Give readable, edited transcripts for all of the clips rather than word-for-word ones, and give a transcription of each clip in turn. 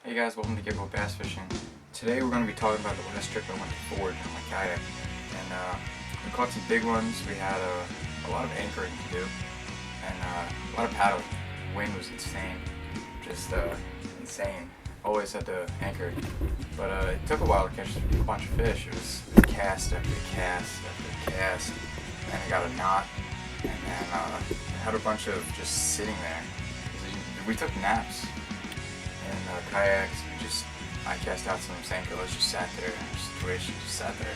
Hey guys, welcome to b.a.s.s Fishing. Today we're going to be talking about the last trip I went to Ford on my kayak. And we caught some big ones. We had a lot of anchoring to do and a lot of paddling. The wind was insane, just insane. Always had to anchor. But it took a while to catch a bunch of fish. It was cast after cast after cast, and I got a knot. And then I had a bunch of just sitting there. We took naps in kayaks. I cast out some Senkos, just sat there, just twitched, just sat there.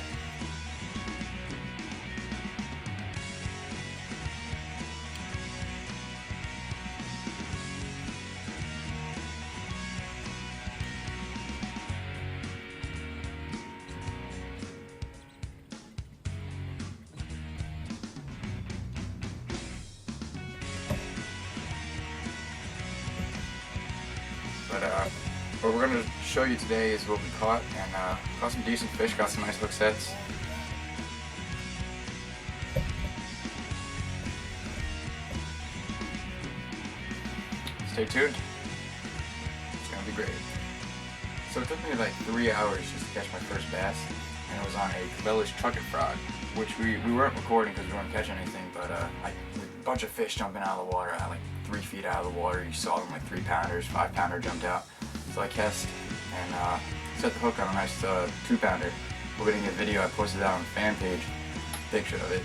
But what we're going to show you today is what we caught, and caught some decent fish, got some nice hook sets. Stay tuned, it's going to be great. So it took me like 3 hours just to catch my first bass, and it was on a Cabela's trucket frog, which we weren't recording because we weren't catching anything, but a bunch of fish jumping out of the water at like 3 feet out of the water. You saw them like 3-pounders, 5-pounder jumped out. So I cast and set the hook on a nice 2-pounder. We're getting a video, I posted that on the fan page, picture of it.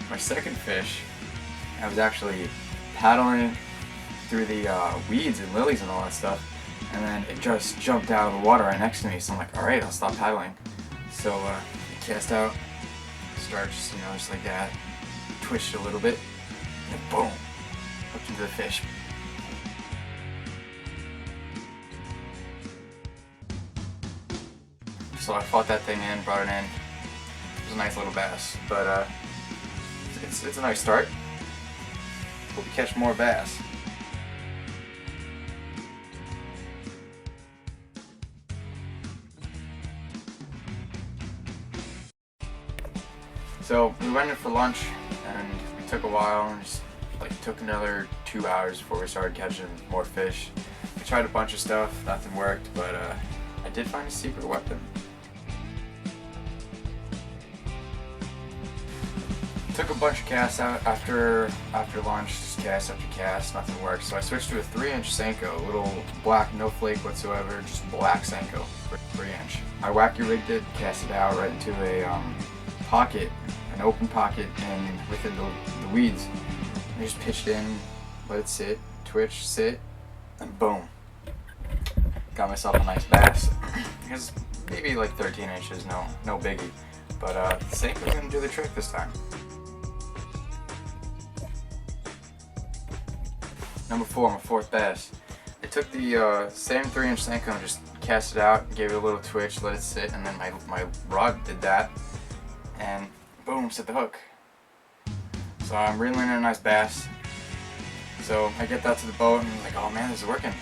My second fish, I was actually paddling through the weeds and lilies and all that stuff, and then it just jumped out of the water right next to me, so I'm like, alright, I'll stop paddling. So I cast out, starts, just like that, twitched a little bit, and boom, hooked into the fish. So I fought that thing in, brought it in. It was a nice little bass, but it's a nice start. Hope we catch more bass. So we went in for lunch, and we took a while, and just took another 2 hours before we started catching more fish. We tried a bunch of stuff, nothing worked, but I did find a secret weapon. Took a bunch of casts out after lunch, just cast after cast, nothing worked. So I switched to a 3-inch Senko, a little black, no flake whatsoever, just black Senko for 3-inch. I wacky rigged it, cast it out right into a pocket, an open pocket, and within the weeds. I just pitched in, let it sit, twitch, sit, and boom. Got myself a nice bass. It was maybe like 13 inches, no biggie. But the Senko's gonna do the trick this time. Number 4, my fourth bass. I took the same 3-inch Senko and just cast it out, gave it a little twitch, let it sit, and then my rod did that, and boom, set the hook. So I'm reeling in a nice bass. So I get that to the boat and I'm like, oh man, this is working.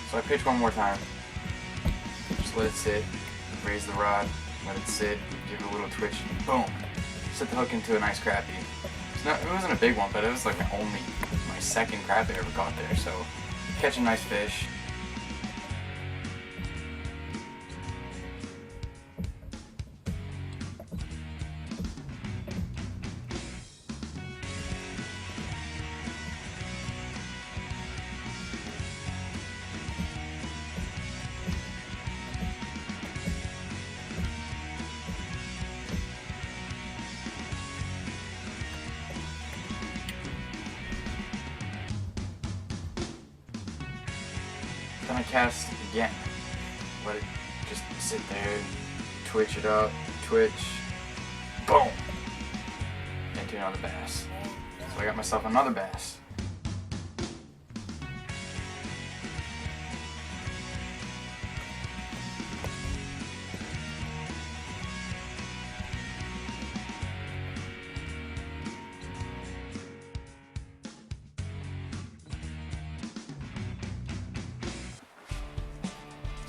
So I pitch one more time, just let it sit, raise the rod, let it sit, give it a little twitch, and boom, set the hook into a nice crappie. It wasn't a big one, but it was like my second crappie I ever caught there, so catching nice fish. Then I cast again. Let it just sit there, twitch it up, twitch, boom, into another bass. So I got myself another bass.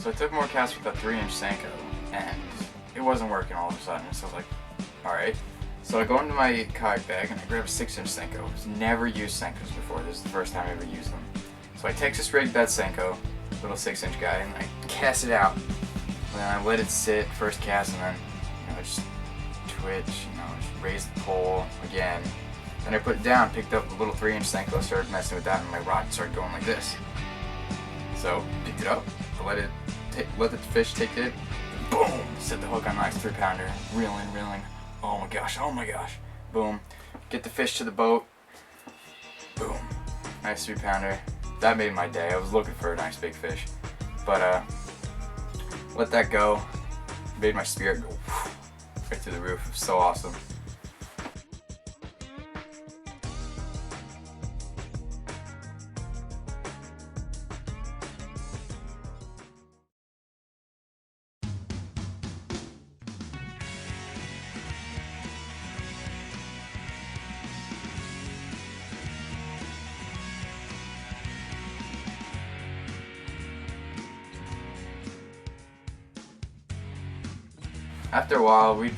So I took more casts with that 3-inch Senko, and it wasn't working all of a sudden, so I was like, alright. So I go into my kayak bag and I grab a 6-inch Senko. I've never used Senkos before, this is the first time I ever used them. So I Texas rigged that Senko, little 6-inch guy, and I cast it out. And then I let it sit, first cast, and then, just twitch, just raise the pole again. Then I put it down, picked up the little 3-inch Senko, started messing with that, and my rod started going like this. So, picked it up, let the fish take it, boom, set the hook on a nice 3-pounder, reeling, oh my gosh, boom, get the fish to the boat, boom, nice 3-pounder, that made my day. I was looking for a nice big fish, but let that go, made my spirit go right through the roof. It was so awesome. After a while, we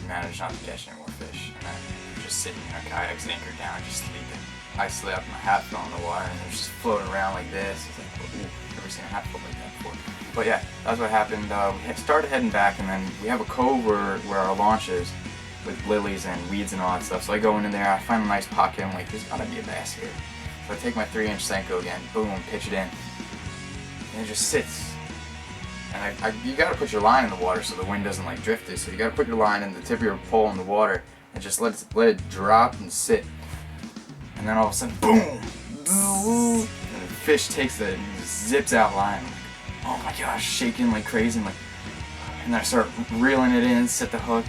managed not to catch any more fish, and then we were just sitting in our kayaks, anchored down, just sleeping. I slept, my hat fell in the water, and it was just floating around like this. It's like, ooh, never seen a hat float like that before. But yeah, that's what happened. We started heading back, and then we have a cove where our launch is, with lilies and weeds and all that stuff. So I go in there, I find a nice pocket, I'm like, there's gotta be a bass here. So I take my 3-inch Senko again, boom, pitch it in, and it just sits. And you gotta put your line in the water so the wind doesn't like drift it. So you gotta put your line in the tip of your pole in the water and just let it drop and sit. And then all of a sudden, boom! And the fish takes it and just zips out line. I'm like, oh my gosh, shaking like crazy. And then I start reeling it in, set the hook,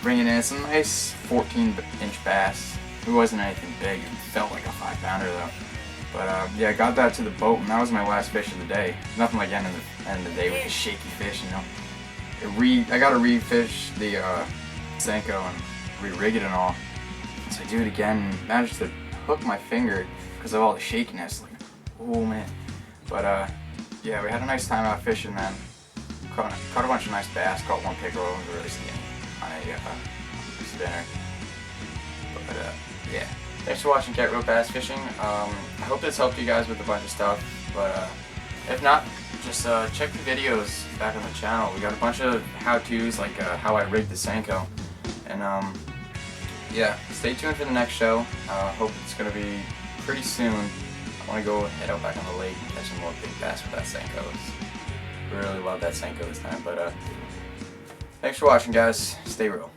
bring it in. It's a nice 14-inch bass. It wasn't anything big. It felt like a 5-pounder though. But yeah, I got that to the boat, and that was my last fish of the day. Nothing like ending the day with a shaky fish, I got to re-fish the Senko and re-rig it and all. So I do it again and managed to hook my finger because of all the shakiness. Like, oh man. But yeah, we had a nice time out fishing then. Caught a bunch of nice bass, caught one pickerel, it was really skinny on a spinner. But yeah. Thanks for watching Cat Rope Bass Fishing. I hope this helped you guys with a bunch of stuff, but if not, just check the videos back on the channel. We got a bunch of how-tos, like how I rigged the Senko, and yeah, stay tuned for the next show. Hope it's going to be pretty soon. I want to go head out back on the lake and catch some more big bass with that Senko. Really love that Senko this time, but thanks for watching, guys. Stay real.